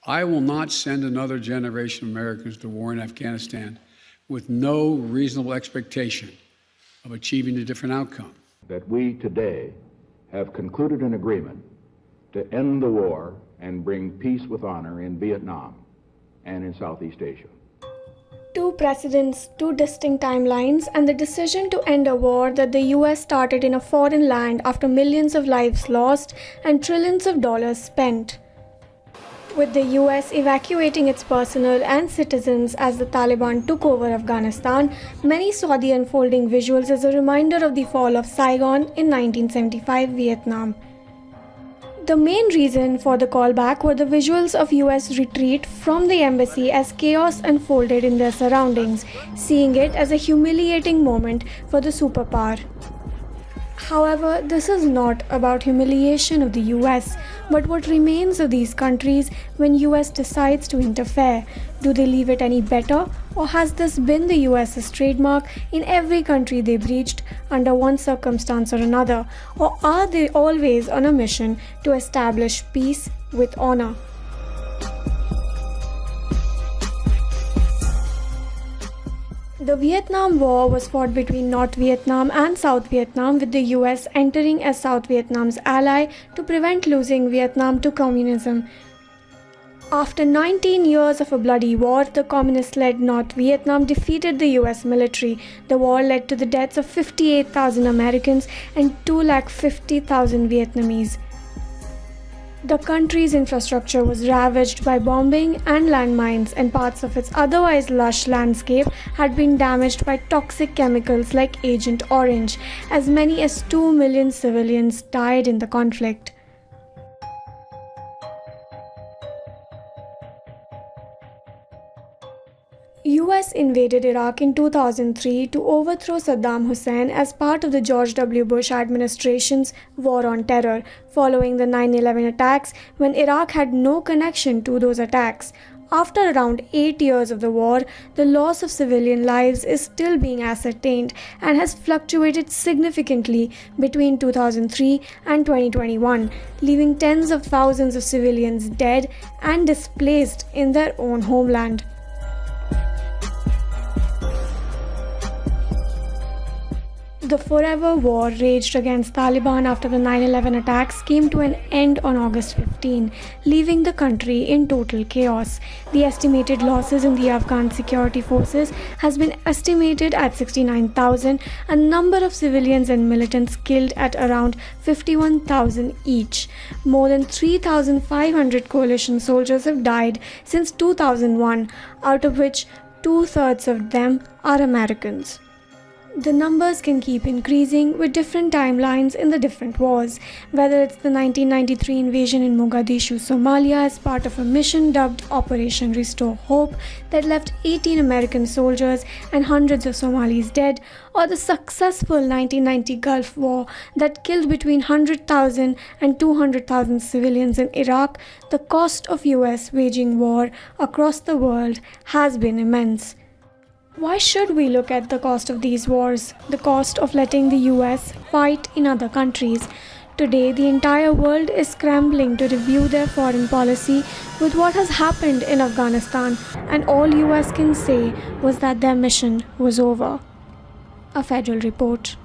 I will not send another generation of Americans to war in Afghanistan with no reasonable expectation of achieving a different outcome. That we today have concluded an agreement to end the war and bring peace with honor in Vietnam and in Southeast Asia. Two precedents, two distinct timelines, and the decision to end a war that the US started in a foreign land after millions of lives lost and trillions of dollars spent. With the US evacuating its personnel and citizens as the Taliban took over Afghanistan, many saw the unfolding visuals as a reminder of the fall of Saigon in 1975 Vietnam. The main reason for the callback were the visuals of US retreat from the embassy as chaos unfolded in their surroundings, seeing it as a humiliating moment for the superpower. However, this is not about humiliation of the US, but what remains of these countries when US decides to interfere. Do they leave it any better, or has this been the US's trademark in every country they breached under one circumstance or another, or are they always on a mission to establish peace with honor? The Vietnam War was fought between North Vietnam and South Vietnam, with the US entering as South Vietnam's ally to prevent losing Vietnam to communism. After 19 years of a bloody war, the communist-led North Vietnam defeated the US military. The war led to the deaths of 58,000 Americans and 250,000 Vietnamese. The country's infrastructure was ravaged by bombing and landmines, and parts of its otherwise lush landscape had been damaged by toxic chemicals like Agent Orange. As many as 2 million civilians died in the conflict. US invaded Iraq in 2003 to overthrow Saddam Hussein as part of the George W. Bush administration's war on terror, following the 9/11 attacks when Iraq had no connection to those attacks. After around 8 years of the war, the loss of civilian lives is still being ascertained and has fluctuated significantly between 2003 and 2021, leaving tens of thousands of civilians dead and displaced in their own homeland. The forever war raged against Taliban after the 9/11 attacks came to an end on August 15, leaving the country in total chaos. The estimated losses in the Afghan security forces has been estimated at 69,000, a number of civilians and militants killed at around 51,000 each. More than 3,500 coalition soldiers have died since 2001, out of which 2/3 of them are Americans. The numbers can keep increasing with different timelines in the different wars, whether it's the 1993 invasion in Mogadishu, Somalia as part of a mission dubbed Operation Restore Hope that left 18 American soldiers and hundreds of Somalis dead, or the successful 1990 Gulf War that killed between 100,000 and 200,000 civilians in Iraq. The cost of US waging war across the world has been immense. Why should we look at the cost of these wars, the cost of letting the US fight in other countries? Today, the entire world is scrambling to review their foreign policy with what has happened in Afghanistan, and all US can say was that their mission was over. A Federal Report.